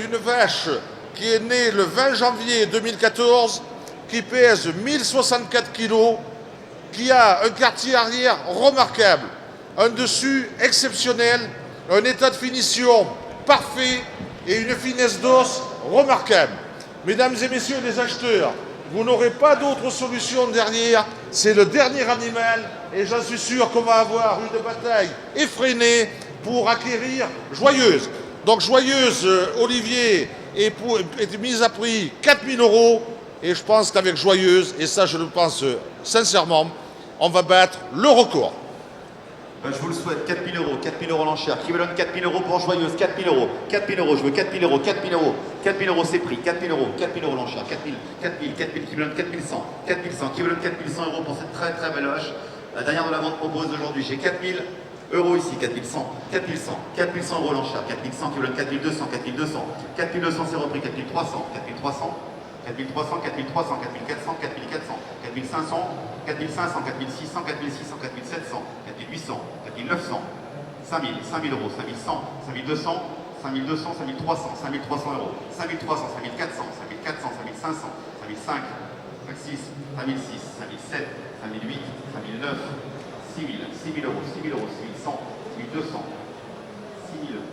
une vache qui est née le 20 janvier 2014, qui pèse 1064 kilos, qui a un quartier arrière remarquable, un dessus exceptionnel, un état de finition parfait et une finesse d'os remarquable. Mesdames et messieurs les acheteurs, vous n'aurez pas d'autre solution derrière, c'est le dernier animal et j'en suis sûr qu'on va avoir une bataille effrénée pour acquérir Joyeuse. Donc Joyeuse, Olivier, est mise à prix 4 000 € et je pense qu'avec Joyeuse, et ça je le pense sincèrement, on va battre le record. Je vous le souhaite, 4 000 €, 4 000 € l'enchère. Qui me donne 4 000 € pour Joyeuse? 4 000 €, 4 000 €, je veux 4 000 €, 4 000 €, 4 000 € c'est pris, 4 000 €, 4 000 € l'enchère, 4 000, 4 000, 4 000, qui me donne 4 100, 4 100, qui me donne 4 100 € pour cette très très belle vache. La dernière de la vente propose aujourd'hui, j'ai 4 000 € ici, 4 100, 4 100, 4 100 € l'enchère, 4 100, qui me donne 4 200, 4 200, 4 200 c'est repris, 4 300, 4 300, 4 300, 4 300, 4 400, 4 400, 4 500, 4 500, 4 600, 4 600, 4 700, 4 800, 4 900, 5 000, 5 000 €, 5 100, 5 200, 5 200, 5 300, 5 300 €, 5 300, 5 400, 5 400, 5 500, 5 5, 5 6, 5 6, 5 7, 5 8, 5 9, 6 000, 6 000 €, 6 000 €, 6 100, 6 200, 6 000,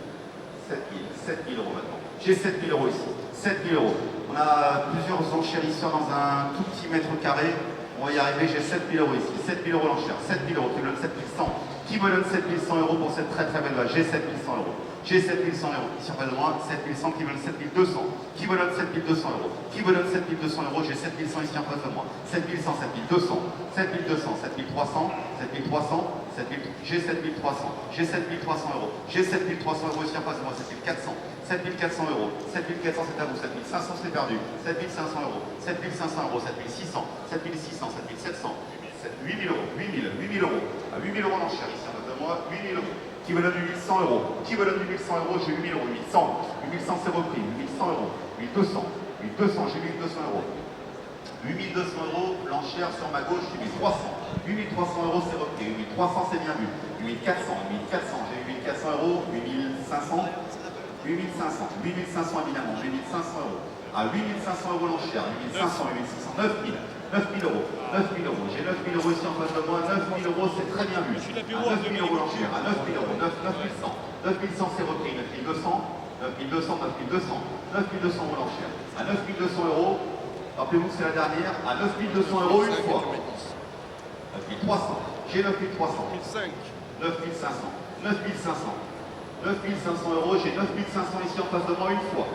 7 000 € maintenant. J'ai 7 000 € ici, 7 000 €. On a plusieurs enchérisseurs dans un tout petit mètre carré. On va y arriver, j'ai 7 000 € ici, 7 000 € l'enchère, 7 000 €, qui me donne 7 100. Qui me donne 7 100 € pour cette très très belle vache? J'ai 7 100 €. J'ai 7 100 €. Ici en face de moi, 7 100 qui me donne 7 200. Qui me donne 7 200 €? Qui me donne 7 200 €? J'ai 7 100 ici en face de moi. 7 100, 7 200, 7 200, 7 300, 7 300, 7 j'ai 7 300. J'ai 7 300 €. J'ai 7 300 € ici en face de moi. 7 400. 7 400 €. 7 400 c'est à vous. 7 500 c'est perdu. 7 500 €. 7 500 €. 7 600. 7 600. 7 700. 8 000 €. 8 000. 8 000 €. À 8 000 € l'enchère ici en face de moi. 8 000 €. Qui me donne 800 €? Qui me donne 800 €? J'ai 8 000 €. 800. 800 c'est repris. 800 €. 8 200. 8 200. J'ai 8 200 €. 8 200 €, l'enchère sur ma gauche, 8 300. 8 300 € c'est repris. 8 300 c'est bien vu. 8 400. 8 400. J'ai 8 400 €. 8 500. 8 500. 8 500 évidemment. 8 500 €. À 8 500 € l'enchère. 8 500. 8 600. 9 000. 9 000 €. 9 000 €. J'ai 9 000 € ici en face de moi. 9 000 € c'est très bien vu. À 9 000 € l'enchère. À 9 000 €. 9 100. 9 100 c'est repris. 9 200. 9 200. 9 200. 9 200 € l'enchère. À 9 200 €. Rappelez-vous que c'est la dernière. À 9 200 € une fois. 9 300. J'ai 9 300. 9 500. 9 500. 9 500 €. J'ai 9 500 ici en face de moi une fois.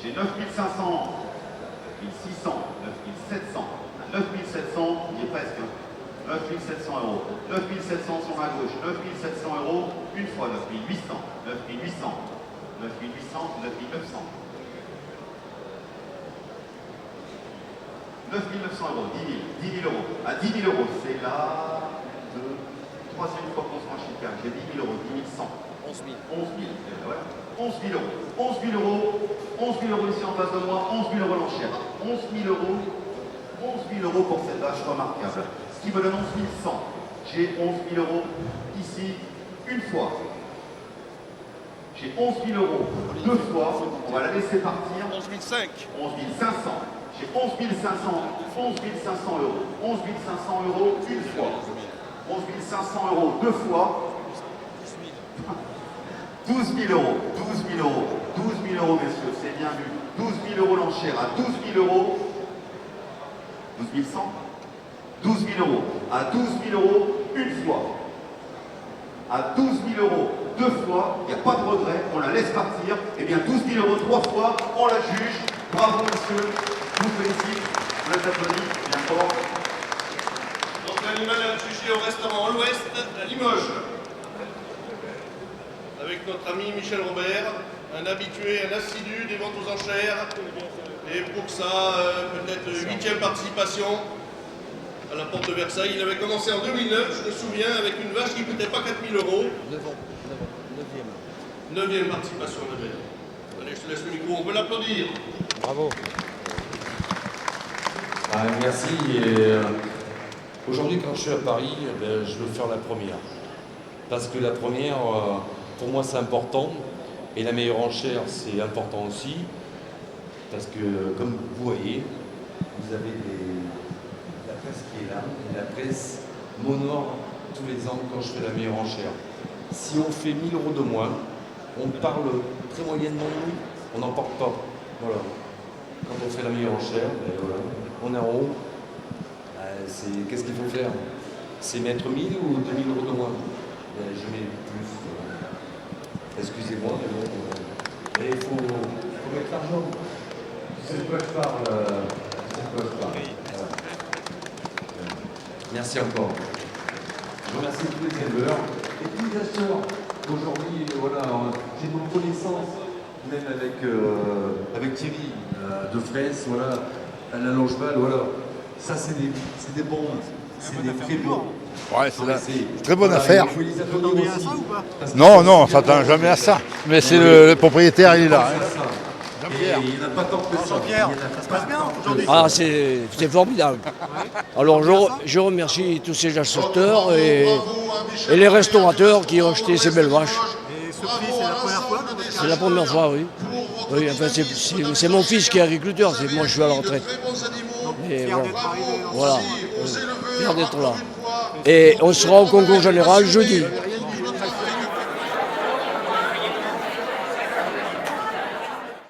J'ai 9 500. 9 600. 9 700. 9 700. Il est presque. 9 700 €. 9 700 sur ma gauche. 9 700 € une fois. 9 800. 9 800. 9 800. 9 900. 9 900 €, 10 000 €. À 10 000 € c'est la troisième fois qu'on se range chez. J'ai 10 000 €, 10 100. 11 000. 11 000, ouais. 11 000 €. 11 000 €. 11 000 € ici en face de moi. 11 000 € l'enchère. 11 000 €. 11 000 € pour cette vache remarquable. Ce qui me donne 11 100. J'ai 11 000 € ici une fois. J'ai 11 000 € deux fois. On va la laisser partir. 11 500. 11 500. J'ai 11 500, 11 500 €, 11 500 € une fois, 11 500 € deux fois, 12 000 €, 12 000 €, 12 000 € messieurs, c'est bien vu, 12 000 € l'enchère, à 12 000 €, 12 100, 12 000 €, à 12 000 € une fois, à 12 000 € deux fois, il n'y a pas de regret, on la laisse partir, et bien 12 000 € trois fois, on la juge, bravo messieurs. Je vous félicite, je vous applaudis, bien fort. Donc l'animal est jugé au restaurant L'Ouest à Limoges. Avec notre ami Michel Robert, un habitué, un assidu des ventes aux enchères. Et pour ça, peut-être 8e participation à la porte de Versailles. Il avait commencé en 2009, je me souviens, avec une vache qui ne coûtait pas 4 000 €. 9e participation de Robert. Allez, je te laisse le micro, on peut l'applaudir. Bravo. Merci. Aujourd'hui, quand je suis à Paris, je veux faire la première. Parce que la première, pour moi, c'est important. Et la meilleure enchère, c'est important aussi, parce que, comme vous voyez, vous avez la presse qui est là, et la presse m'honore tous les ans quand je fais la meilleure enchère. Si on fait 1000 euros de moins, on parle très moyennement de nous, on n'en porte pas. Voilà. Quand on fait la meilleure enchère, ben voilà, on est en haut. Qu'est-ce qu'il faut faire? C'est mettre 1000 ou 2000 euros de moins? Ben, je mets plus. Excusez-moi, mais bon. Mais il faut mettre l'argent. C'est de quoi je parle. C'est de quoi je parle. Voilà. Merci encore. Je remercie tous les éleveurs. Et puis bien sûr, aujourd'hui, voilà, j'ai une reconnaissance, même avec Thierry de Fraisse, voilà, à la Longeval, voilà. Ça, c'est des bons, c'est des très bons. Ouais, c'est très bonne voilà, affaire. il faut les applaudir aussi. Non, non, on s'attend jamais à ça. Mais c'est le propriétaire, il est là. Hein. Et il n'y en a pas tant que ça. Jean-Pierre, ça se passe bien aujourd'hui? Ah, c'est formidable. Alors je remercie tous ces acheteurs et les restaurateurs qui ont acheté ces belles vaches. Et ce prix, c'est la première fois que votre C'est la première fois, oui. Oui, enfin, c'est mon fils qui est agriculteur, moi je suis à la retraite. Et fier voilà. d'être arrivé Voilà. Fier d'être là. Et on sera au concours général jeudi.